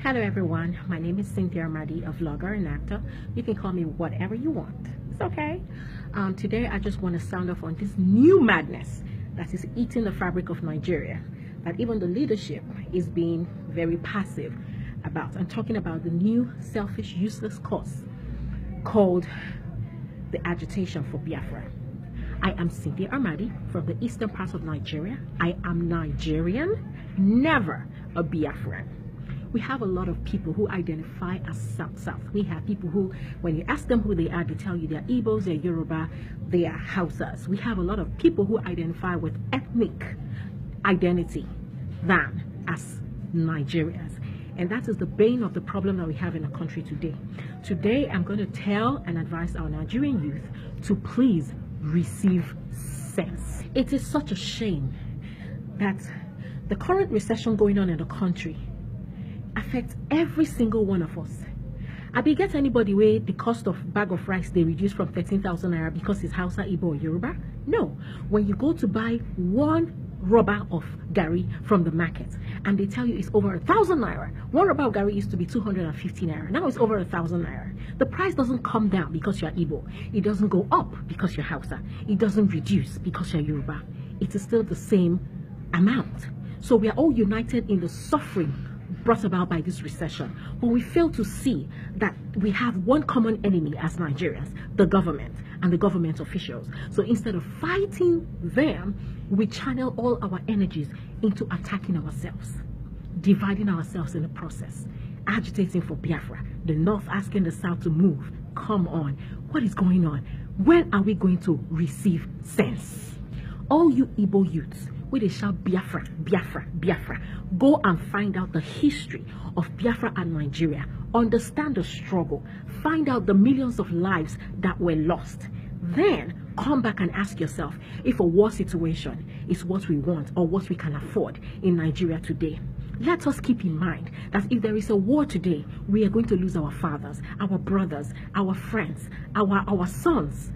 Hello everyone, my name is Cynthia Armadi, a vlogger and actor. You can call me whatever you want. It's okay. Today I just want to sound off on this new madness that is eating the fabric of Nigeria, that even the leadership is being very passive about. I'm talking about the new selfish, useless cause called the agitation for Biafra. I am Cynthia Armadi from the eastern part of Nigeria. I am Nigerian, never a Biafran. We have a lot of people who identify as South. We have people who, when you ask them who they are, they tell you they're Igbos, they're Yoruba, they are Hausas. We have a lot of people who identify with ethnic identity than as Nigerians. And that is the bane of the problem that we have in the country today. Today, I'm going to tell and advise our Nigerian youth to please receive sense. It is such a shame that the current recession going on in the country affects every single one of us. I be get anybody where the cost of bag of rice they reduce from 13,000 naira because it's Hausa, Igbo, or Yoruba? No. When you go to buy one rubber of gari from the market and they tell you it's over 1,000 naira, one rubber of gari used to be 250 naira. Now it's over 1,000 naira. The price doesn't come down because you're Igbo. It doesn't go up because you're Hausa. It doesn't reduce because you're Yoruba. It is still the same amount. So we are all united in the suffering brought about by this recession, but we fail to see that we have one common enemy as Nigerians, the government and the government officials. So instead of fighting them, we channel all our energies into attacking ourselves, dividing ourselves in the process, agitating for Biafra, the North asking the South to move. Come on, what is going on? When are we going to receive sense? All you Igbo youths, where they shout Biafra, Biafra, Biafra, go and find out the history of Biafra and Nigeria. Understand the struggle. Find out the millions of lives that were lost. Then come back and ask yourself if a war situation is what we want or what we can afford in Nigeria today. Let us keep in mind that if there is a war today, we are going to lose our fathers, our brothers, our friends, our sons.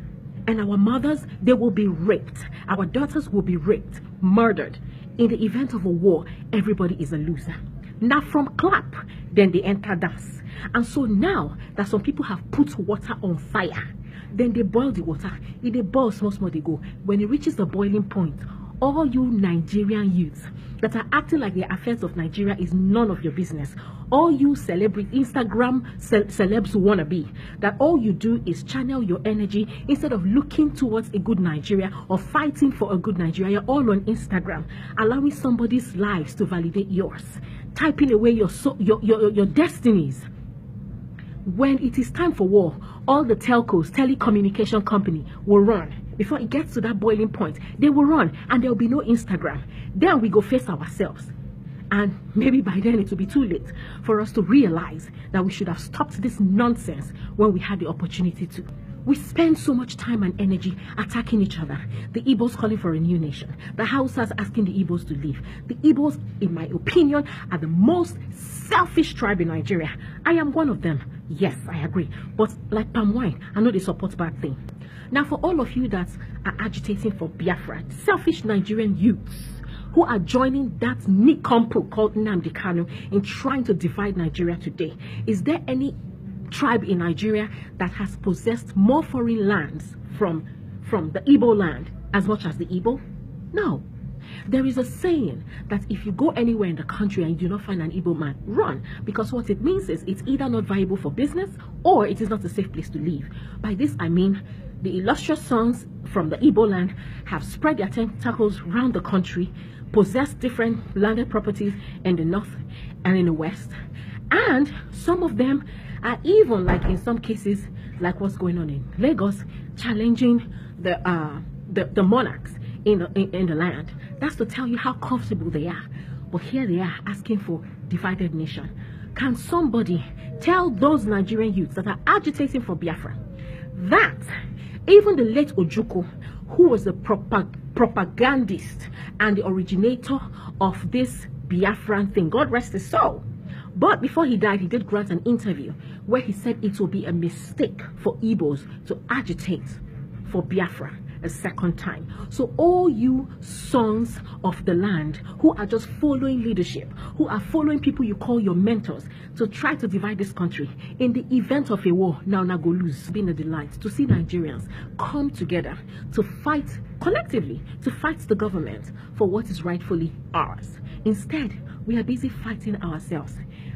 And our mothers, they will be raped. Our daughters will be raped, murdered. In the event of a war, everybody is a loser. Now from clap, then they enter dance. And so now that some people have put water on fire, then they boil the water. If they boil small, they go. When it reaches the boiling point, all you Nigerian youths that are acting like the affairs of Nigeria is none of your business. All you celebrity Instagram celebs who wanna be, that all you do is channel your energy instead of looking towards a good Nigeria or fighting for a good Nigeria. You're all on Instagram, allowing somebody's lives to validate yours, typing away your destinies. When it is time for war, all the telcos, telecommunication company will run. Before it gets to that boiling point, they will run and there will be no Instagram. Then we go face ourselves. And maybe by then it will be too late for us to realize that we should have stopped this nonsense when we had the opportunity to. We spend so much time and energy attacking each other. The Igbos calling for a new nation. The Hausas asking the Igbos to leave. The Igbos, in my opinion, are the most selfish tribe in Nigeria. I am one of them. Yes, I agree. But like palm wine, I know they support bad thing. Now, for all of you that are agitating for Biafra, selfish Nigerian youths who are joining that nincompoop called Nnamdi Kanu in trying to divide Nigeria today, is there any tribe in Nigeria that has possessed more foreign lands from the Igbo land as much as the Igbo? No. There is a saying that if you go anywhere in the country and you do not find an Igbo man, run, because what it means is it's either not viable for business or it is not a safe place to live. By this I mean the illustrious sons from the Igbo land have spread their tentacles around the country, possessed different landed properties in the north and in the west, and some of them are even, like in some cases, like what's going on in Lagos, challenging the monarchs in the land. That's to tell you how comfortable they are. But here they are asking for divided nation. Can somebody tell those Nigerian youths that are agitating for Biafra that even the late Ojukwu, who was the propagandist and the originator of this Biafran thing, God rest his soul, but before he died, he did grant an interview where he said it will be a mistake for Igbos to agitate for Biafra, a second time. So all you sons of the land who are just following leadership, who are following people you call your mentors to try to divide this country, in the event of a war, now go lose. It's been a delight to see Nigerians come together to fight collectively, to fight the government for what is rightfully ours. Instead, we are busy fighting ourselves.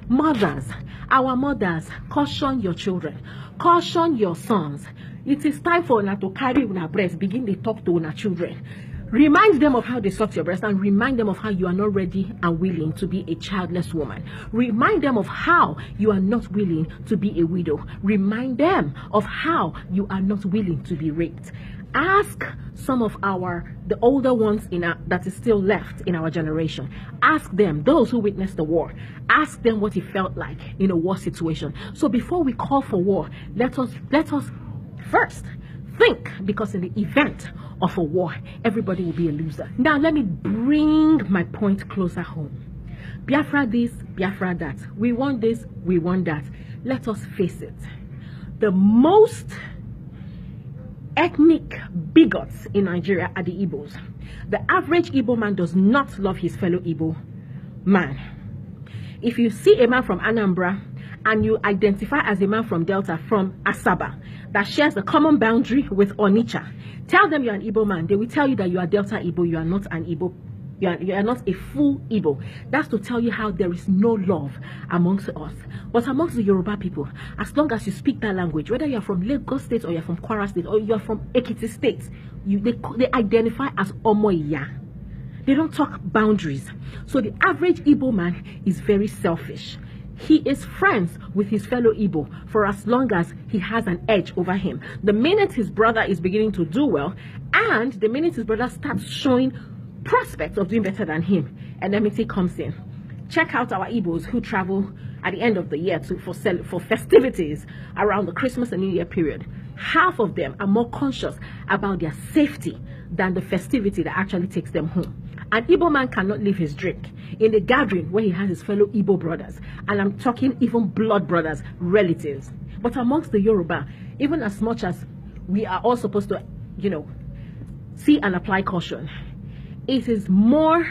Mothers, our mothers, caution your children, caution your sons. It is time for una to carry una breast, begin to talk to una children. Remind them of how they sucked your breast, and remind them of how you are not ready and willing to be a childless woman. Remind them of how you are not willing to be a widow. Remind them of how you are not willing to be raped. Ask some of the older ones that is still left in our generation. Ask them, those who witnessed the war, ask them what it felt like in a war situation. So before we call for war, let us first think, because in the event of a war, everybody will be a loser. Now let me bring my point closer home. Biafra this, Biafra that. We want this, we want that. Let us face it. The most ethnic bigots in Nigeria are the Igbos. The average Igbo man does not love his fellow Igbo man. If you see a man from Anambra and you identify as a man from Delta, from Asaba, that shares a common boundary with Onitsha, tell them you're an Igbo man. They will tell you that you are Delta Igbo, you are not an Igbo. You are not a full Igbo. That's to tell you how there is no love amongst us. But amongst the Yoruba people, as long as you speak that language, whether you're from Lagos State or you're from Kwara State or you're from Ekiti State, they identify as Omoya. They don't talk boundaries. So the average Igbo man is very selfish. He is friends with his fellow Igbo for as long as he has an edge over him. The minute his brother is beginning to do well, and the minute his brother starts showing prospects of doing better than him, enmity comes in. Check out our Igbos who travel at the end of the year for festivities around the Christmas and New Year period. Half of them are more conscious about their safety than the festivity that actually takes them home. An Igbo man cannot leave his drink in a gathering where he has his fellow Igbo brothers, and I'm talking even blood brothers, relatives. But amongst the Yoruba, even as much as we are all supposed to, see and apply caution, it is more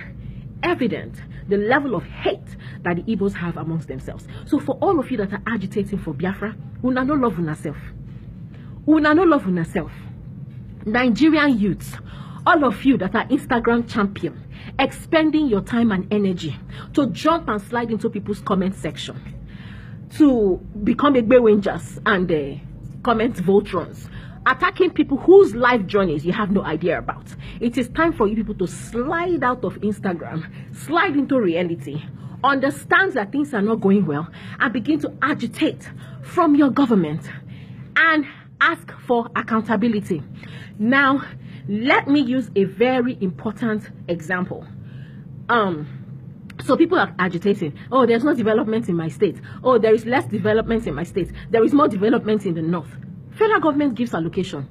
evident the level of hate that the Igbos have amongst themselves. So for all of you that are agitating for Biafra, una no love una self. Una no love una self. Nigerian youths, all of you that are Instagram champion, expending your time and energy to jump and slide into people's comment section, to become Egbewinjas and comment Voltrons, attacking people whose life journeys you have no idea about. It is time for you people to slide out of Instagram, slide into reality, understand that things are not going well, and begin to agitate from your government and ask for accountability. Now, let me use a very important example. So people are agitating. Oh, there's no development in my state. Oh, there is less development in my state. There is more development in the north. Federal government gives allocation.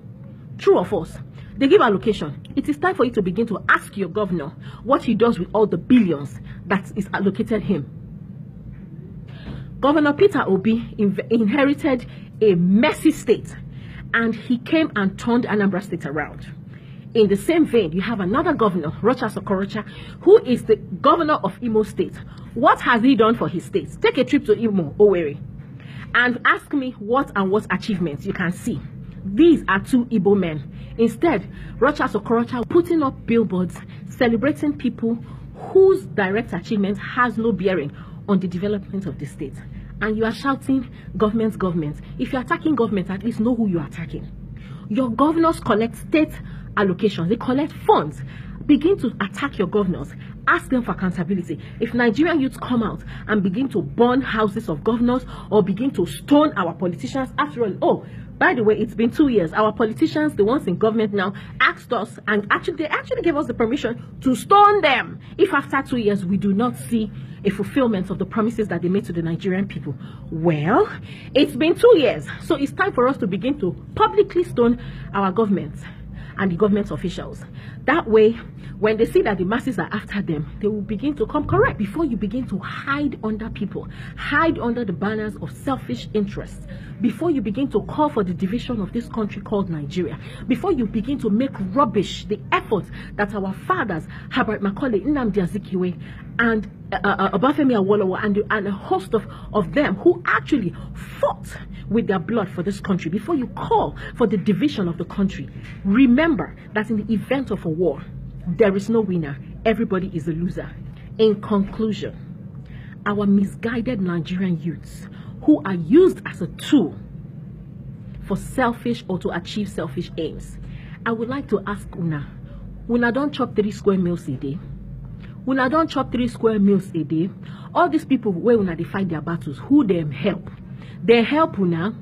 True or false? They give allocation. It is time for you to begin to ask your governor what he does with all the billions that is allocated him. Governor Peter Obi inherited a messy state, and he came and turned Anambra State around. In the same vein, you have another governor, Rocha Sokorocha, who is the governor of Imo State. What has he done for his state? Take a trip to Imo, Owerri, and ask me what achievements you can see. These are two Igbo men. Instead, Rocha Sokorocha putting up billboards celebrating people whose direct achievement has no bearing on the development of the state. And you are shouting, government. If you're attacking government, at least know who you are attacking. Your governors collect state allocations. They collect funds. Begin to attack your governors. Ask them for accountability. If Nigerian youths come out and begin to burn houses of governors or begin to stone our politicians, after all, oh, by the way, it's been 2 years. Our politicians, the ones in government now, asked us, and they actually gave us the permission to stone them if after 2 years we do not see a fulfillment of the promises that they made to the Nigerian people. Well, it's been 2 years, so it's time for us to begin to publicly stone our government. and the government officials. That way, when they see that the masses are after them, they will begin to come correct before you begin to hide under people, hide under the banners of selfish interests, before you begin to call for the division of this country called Nigeria, before you begin to make rubbish the efforts that our fathers, Herbert Macaulay, Nnamdi Azikiwe, and Obafemi Awolowo, and a host of them who actually fought with their blood for this country, before you call for the division of the country. Remember that in the event of a war, there is no winner. Everybody is a loser. In conclusion, our misguided Nigerian youths who are used as a tool for selfish or to achieve selfish aims, I would like to ask Una don't chop 3 square meals a day. Una don't chop 3 square meals a day. All these people where Una they fight their battles, who them help? They help Una.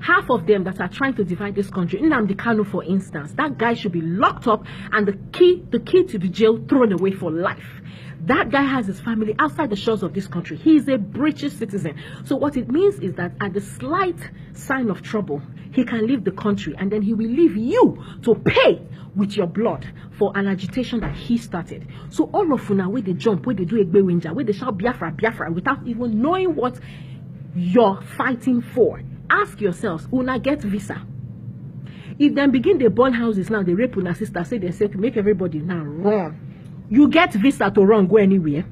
Half of them that are trying to divide this country, Nnamdi Kanu, for instance, that guy should be locked up and the key to the jail thrown away for life. That guy has his family outside the shores of this country. He is a British citizen. So what it means is that at the slight sign of trouble, he can leave the country, and then he will leave you to pay with your blood for an agitation that he started. So all of Una, where they jump, where they do Egbe Winja, where they shout Biafra, Biafra, without even knowing what you're fighting for. Ask yourselves, Una get visa? If them begin they burn houses now, they rape Una sister, say they say to make everybody now run. You get visa to run, go anywhere.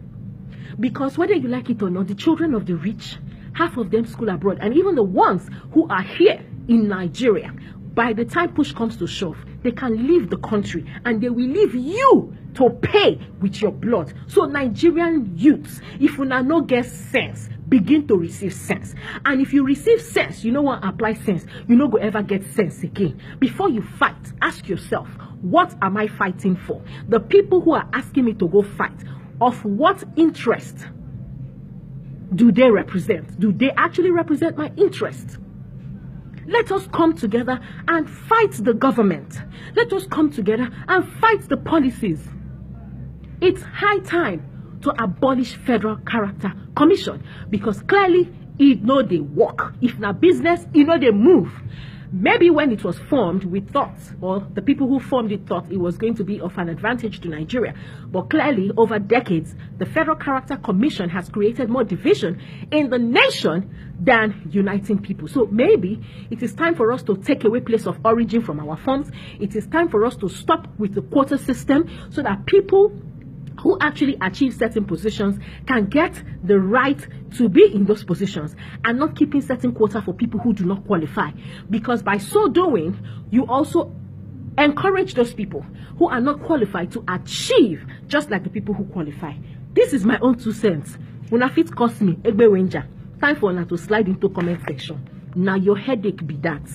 Because whether you like it or not, the children of the rich, half of them school abroad, and even the ones who are here in Nigeria, by the time push comes to shove, they can leave the country and they will leave you to pay with your blood. So Nigerian youths, if you now no get sense, begin to receive sense. And if you receive sense, you know what, apply sense, you no go ever get sense again. Before you fight, ask yourself, what am I fighting for? The people who are asking me to go fight, of what interest do they represent? Do they actually represent my interest? Let us come together and fight the government. Let us come together and fight the policies. It's high time to abolish Federal Character Commission, because clearly it know they work. If not business, it know they move. Maybe when it was formed, we thought, or the people who formed it thought it was going to be of an advantage to Nigeria. But clearly, over decades, the Federal Character Commission has created more division in the nation than uniting people. So maybe it is time for us to take away place of origin from our forms. It is time for us to stop with the quota system so that people who actually achieve certain positions can get the right to be in those positions, and not keeping certain quota for people who do not qualify. Because by so doing, you also encourage those people who are not qualified to achieve just like the people who qualify. This is my own 2 cents. Una fit cost me Egbe Wenja. Time for una to slide into comment section. Now your headache be that.